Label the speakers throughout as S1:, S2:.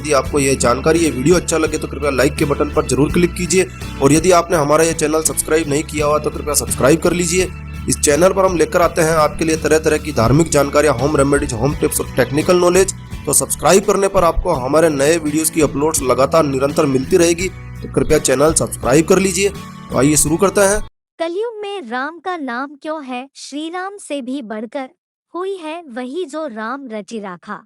S1: यदि आपको ये जानकारी, ये वीडियो अच्छा लगे तो कृपया लाइक के बटन पर जरूर क्लिक कीजिए और यदि आपने हमारा ये चैनल सब्सक्राइब नहीं किया हुआ तो कृपया सब्सक्राइब कर लीजिए। इस चैनल पर हम लेकर आते हैं आपके लिए तरह तरह की धार्मिक जानकारियां, होम रेमेडीज, होम टिप्स और टेक्निकल नॉलेज। तो सब्सक्राइब करने पर आपको हमारे नए वीडियोस की अपलोड्स लगातार निरंतर मिलती रहेगी, तो कृपया चैनल सब्सक्राइब कर लीजिए। तो आइए शुरू करते हैं।
S2: कलयुग में राम का नाम क्यों है श्री राम से भी बढ़कर? हुई है वही जो राम रचि राखा,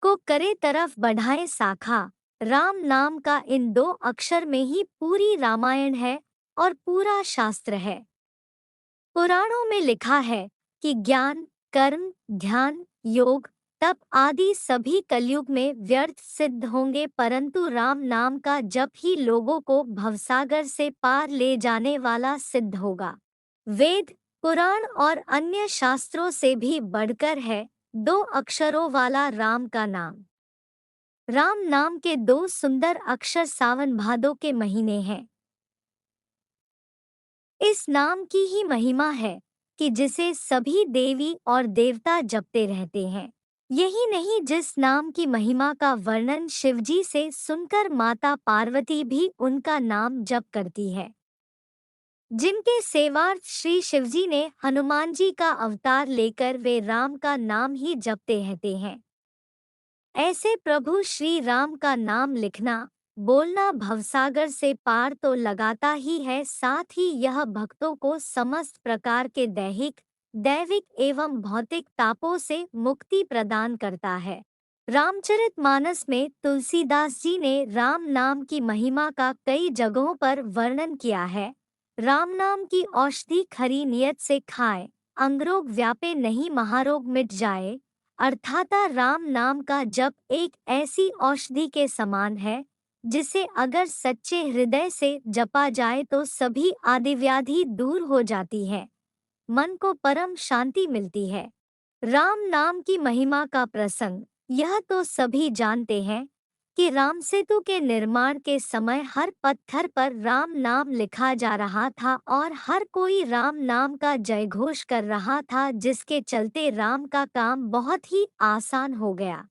S2: को करे तरफ बढ़ाए शाखा। राम नाम का इन 2 अक्षर में ही पूरी रामायण है और पूरा शास्त्र है। पुराणों में लिखा है कि ज्ञान, कर्म, ध्यान, योग, तप आदि सभी कलयुग में व्यर्थ सिद्ध होंगे, परंतु राम नाम का जप ही लोगों को भवसागर से पार ले जाने वाला सिद्ध होगा। वेद, पुराण और अन्य शास्त्रों से भी बढ़कर है 2 अक्षरों वाला राम का नाम। राम नाम के 2 सुंदर अक्षर सावन भादो के महीने हैं। इस नाम की ही महिमा है कि जिसे सभी देवी और देवता जपते रहते हैं। यही नहीं, जिस नाम की महिमा का वर्णन शिवजी से सुनकर माता पार्वती भी उनका नाम जप करती है। जिनके सेवार्थ श्री शिवजी ने हनुमान जी का अवतार लेकर वे राम का नाम ही जपते रहते हैं। ऐसे प्रभु श्री राम का नाम लिखना, बोलना भवसागर से पार तो लगाता ही है, साथ ही यह भक्तों को समस्त प्रकार के दैहिक, दैविक एवं भौतिक तापों से मुक्ति प्रदान करता है। रामचरितमानस में तुलसीदास जी ने राम नाम की महिमा का कई जगहों पर वर्णन किया है। राम नाम की औषधि खरी नियत से खाए, अंगरोग व्यापे नहीं महारोग मिट जाए। अर्थात राम नाम का जप एक ऐसी औषधि के समान है जिसे अगर सच्चे हृदय से जपा जाए तो सभी आदि व्याधि दूर हो जाती है, मन को परम शांति मिलती है। राम नाम की महिमा का प्रसंग यह तो सभी जानते हैं कि राम सेतु के निर्माण के समय हर पत्थर पर राम नाम लिखा जा रहा था और हर कोई राम नाम का जयघोष कर रहा था, जिसके चलते राम का काम बहुत ही आसान हो गया।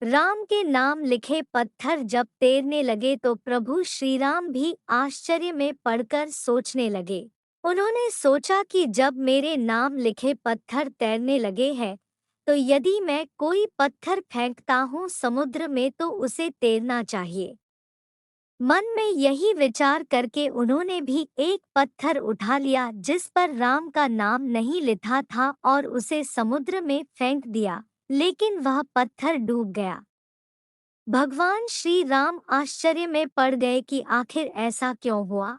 S2: राम के नाम लिखे पत्थर जब तैरने लगे तो प्रभु श्री राम भी आश्चर्य में पड़कर सोचने लगे। उन्होंने सोचा कि जब मेरे नाम लिखे पत्थर तैरने लगे हैं, तो यदि मैं कोई पत्थर फेंकता हूँ समुद्र में तो उसे तैरना चाहिए। मन में यही विचार करके उन्होंने भी एक पत्थर उठा लिया जिस पर राम का नाम नहीं लिखा था और उसे समुद्र में फेंक दिया, लेकिन वह पत्थर डूब गया। भगवान श्री राम आश्चर्य में पड़ गए कि आखिर ऐसा क्यों हुआ।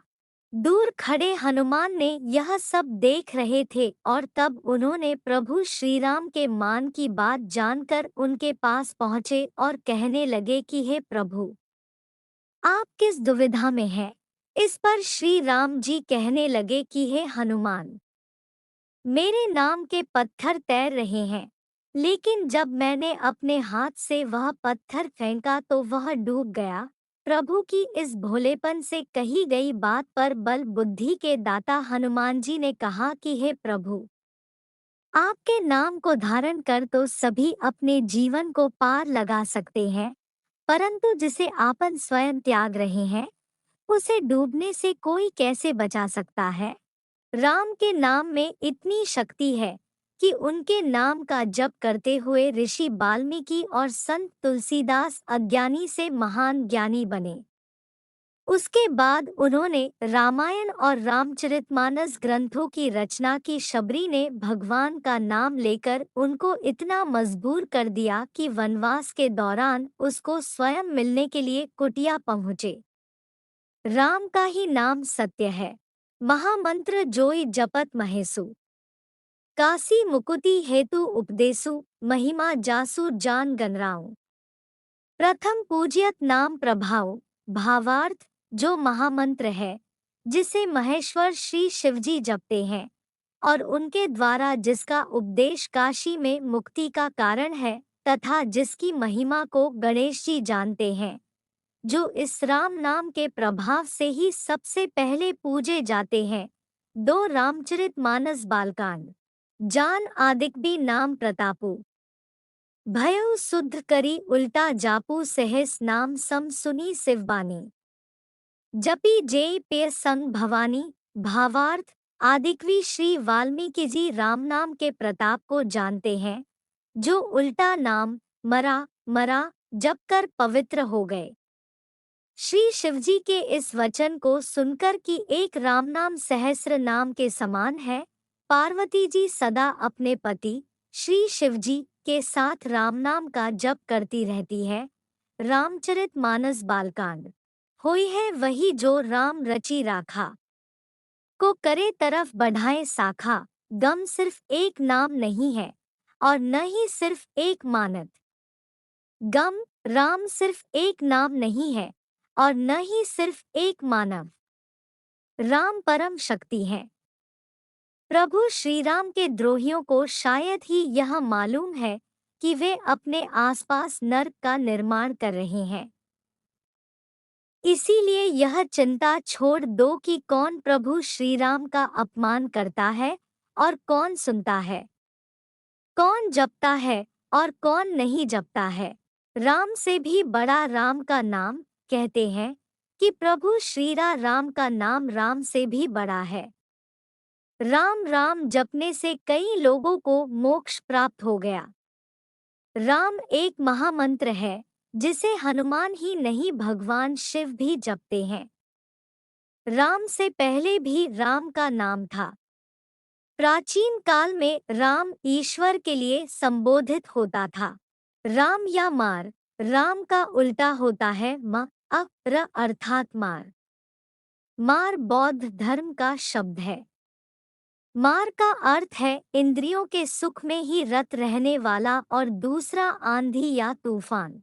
S2: दूर खड़े हनुमान ने यह सब देख रहे थे और तब उन्होंने प्रभु श्री राम के मान की बात जानकर उनके पास पहुँचे और कहने लगे कि हे प्रभु, आप किस दुविधा में हैं? इस पर श्री राम जी कहने लगे कि हे हनुमान, मेरे नाम के पत्थर तैर रहे हैं, लेकिन जब मैंने अपने हाथ से वह पत्थर फेंका तो वह डूब गया। प्रभु की इस भोलेपन से कही गई बात पर बल बुद्धि के दाता हनुमान जी ने कहा कि हे प्रभु, आपके नाम को धारण कर तो सभी अपने जीवन को पार लगा सकते हैं, परंतु जिसे आपन स्वयं त्याग रहे हैं उसे डूबने से कोई कैसे बचा सकता है। राम के नाम में इतनी शक्ति है कि उनके नाम का जप करते हुए ऋषि वाल्मीकि और संत तुलसीदास अज्ञानी से महान ज्ञानी बने। उसके बाद उन्होंने रामायण और रामचरितमानस ग्रंथों की रचना की। शबरी ने भगवान का नाम लेकर उनको इतना मजबूर कर दिया कि वनवास के दौरान उसको स्वयं मिलने के लिए कुटिया पहुँचे। राम का ही नाम सत्य है, महामंत्र जोई जपत महेसु। काशी मुकुति हेतु उपदेसु, महिमा जासु जान गनराऊ। प्रथम पूज्यत नाम प्रभाव, भावार्थ जो महामंत्र है जिसे महेश्वर श्री शिवजी जपते हैं और उनके द्वारा जिसका उपदेश काशी में मुक्ति का कारण है तथा जिसकी महिमा को गणेश जी जानते हैं, जो इस राम नाम के प्रभाव से ही सबसे पहले पूजे जाते हैं। 2 रामचरितमानस बालकांड। जान आदिक भी नाम प्रतापु। भयउ शुद्ध करी उल्टा जापू सहस नाम सम सुनी शिवबानी। जपी जेय पेय संग भवानी। भावार्थ, आदिकवि श्री वाल्मीकि जी राम नाम के प्रताप को जानते हैं, जो उल्टा नाम मरा मरा जप कर पवित्र हो गए। श्री शिवजी के इस वचन को सुनकर कि एक राम नाम सहस्र नाम के समान है, पार्वती जी सदा अपने पति श्री शिवजी के साथ राम नाम का जप करती रहती है। रामचरितमानस बालकांड। होई है वही जो राम रची राखा, को करे तरफ बढ़ाए शाखा। गम सिर्फ एक नाम नहीं है और न ही सिर्फ एक मानत। गम राम सिर्फ एक नाम नहीं है और न ही सिर्फ एक मानव। राम परम शक्ति है। प्रभु श्री राम के द्रोहियों को शायद ही यह मालूम है कि वे अपने आसपास नर्क का निर्माण कर रहे हैं। इसीलिए यह चिंता छोड़ दो कि कौन प्रभु श्री राम का अपमान करता है और कौन सुनता है, कौन जपता है और कौन नहीं जपता है। राम से भी बड़ा राम का नाम, कहते हैं कि प्रभु श्री राम का नाम राम से भी बड़ा है। राम राम जपने से कई लोगों को मोक्ष प्राप्त हो गया। राम एक महामंत्र है जिसे हनुमान ही नहीं भगवान शिव भी जपते हैं। राम से पहले भी राम का नाम था। प्राचीन काल में राम ईश्वर के लिए संबोधित होता था। राम या मार, राम का उल्टा होता है र अर्थात मार। मार बौद्ध धर्म का शब्द है। मार का अर्थ है इंद्रियों के सुख में ही रत रहने वाला और दूसरा आंधी या तूफान।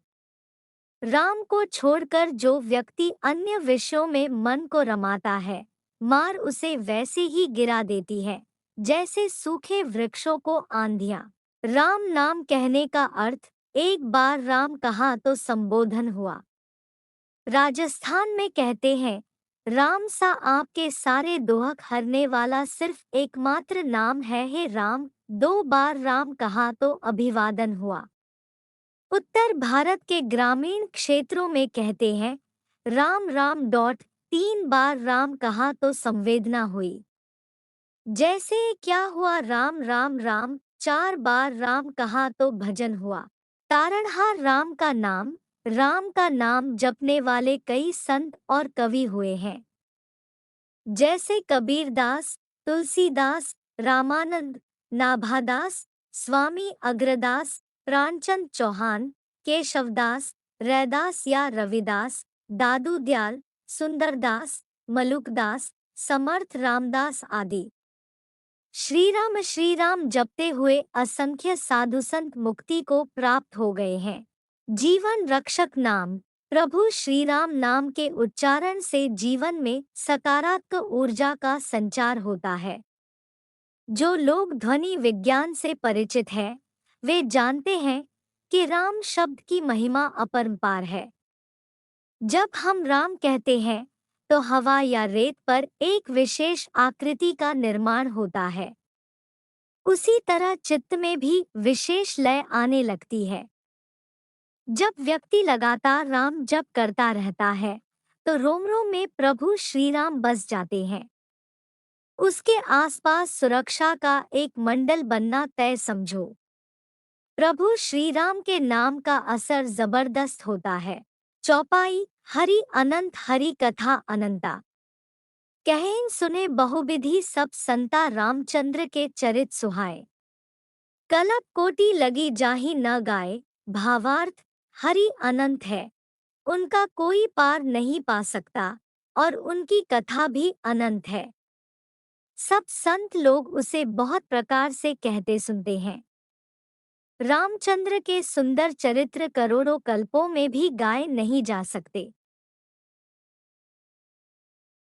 S2: राम को छोड़कर जो व्यक्ति अन्य विषयों में मन को रमाता है, मार उसे वैसे ही गिरा देती है जैसे सूखे वृक्षों को आंधियां। राम नाम कहने का अर्थ एक बार राम कहा तो संबोधन हुआ। राजस्थान में कहते हैं, राम सा आपके सारे दोहक हरने वाला सिर्फ एकमात्र नाम है हे राम। 2 बार राम कहा तो अभिवादन हुआ। उत्तर भारत के ग्रामीण क्षेत्रों में कहते हैं, राम राम 3 बार राम कहा तो संवेदना हुई। जैसे क्या हुआ राम राम राम 4 बार राम कहा तो भजन हुआ। तारणहार राम का नाम जपने वाले कई संत और कवि हुए हैं, जैसे कबीरदास, तुलसीदास, रामानंद, नाभादास, स्वामी अग्रदास, प्राणचंद चौहान, केशवदास, रैदास या रविदास, दादू दयाल, सुंदरदास, मलुकदास, समर्थ रामदास आदि। श्री राम जपते हुए असंख्य साधु संत मुक्ति को प्राप्त हो गए हैं। जीवन रक्षक नाम। प्रभु श्री राम नाम के उच्चारण से जीवन में सकारात्मक ऊर्जा का संचार होता है। जो लोग ध्वनि विज्ञान से परिचित हैं, वे जानते हैं कि राम शब्द की महिमा अपरंपार है। जब हम राम कहते हैं तो हवा या रेत पर एक विशेष आकृति का निर्माण होता है। उसी तरह चित्त में भी विशेष लय आने लगती है। जब व्यक्ति लगातार राम जप करता रहता है तो रोम रोम में प्रभु श्री राम बस जाते हैं। उसके आसपास सुरक्षा का एक मंडल बनना तय समझो। प्रभु श्री राम के नाम का असर जबरदस्त होता है। चौपाई, हरि अनंत हरि कथा अनंता। कहें सुने बहुविधि सब संता रामचंद्र के चरित सुहाए। कलप कोटि लगी जाहि न गाए। भावार्थ, हरि अनंत है, उनका कोई पार नहीं पा सकता और उनकी कथा भी अनंत है। सब संत लोग उसे बहुत प्रकार से कहते सुनते हैं। रामचंद्र के सुंदर चरित्र करोड़ों कल्पों में भी गाए नहीं जा सकते।